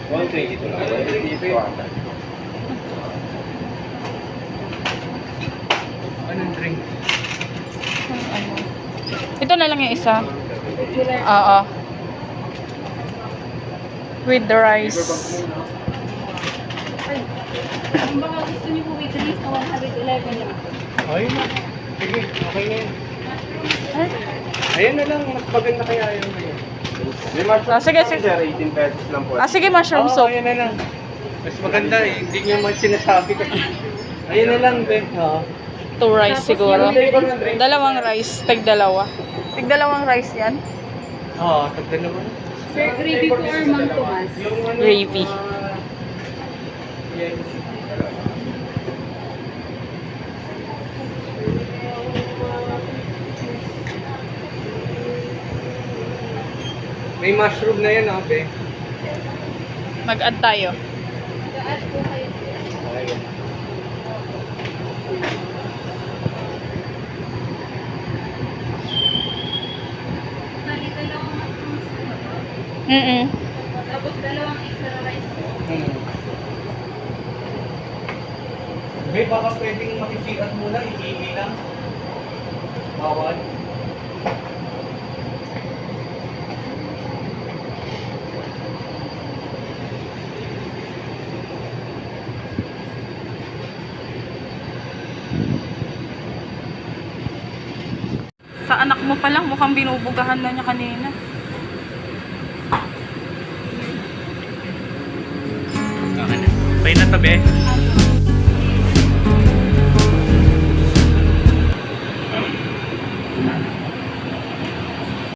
122 lang. 122. Anong drink? Ano? Ito na lang yung isa. Oo. With the rice. Kung baka gusto niyo po with release na 111 lang. Ayun na. Sige, okay na yun. Ay. Ayan na lang, mas maganda kaya yun. May mushroom Sige, sige. sir, 18 pesos lang po. Sige, mushroom Oo, soup. ayan na lang. Mas maganda eh, hindi niya man sinasabi ko. Ayan na lang, Ben. Oo. 2 rice siguro. Dalawang rice. Tig-dalawa. Tig-dalawang rice yan. Oo, tagdan naman. Sir, gravy po or Mang Tomas? Gravy. May mushroom na yan, Ben. Mag-add tayo. Mag-add po kayo, sir. Okay. Bali, dalawang mushrooms po ba to? Tapos dalawang extra rice po. Ben, baka pwedeng makisikat muna, i-TV lang. Bawal. Sa anak mo pa lang, mukhang binubugahan na niya kanina. Okay na. Pay na to, be.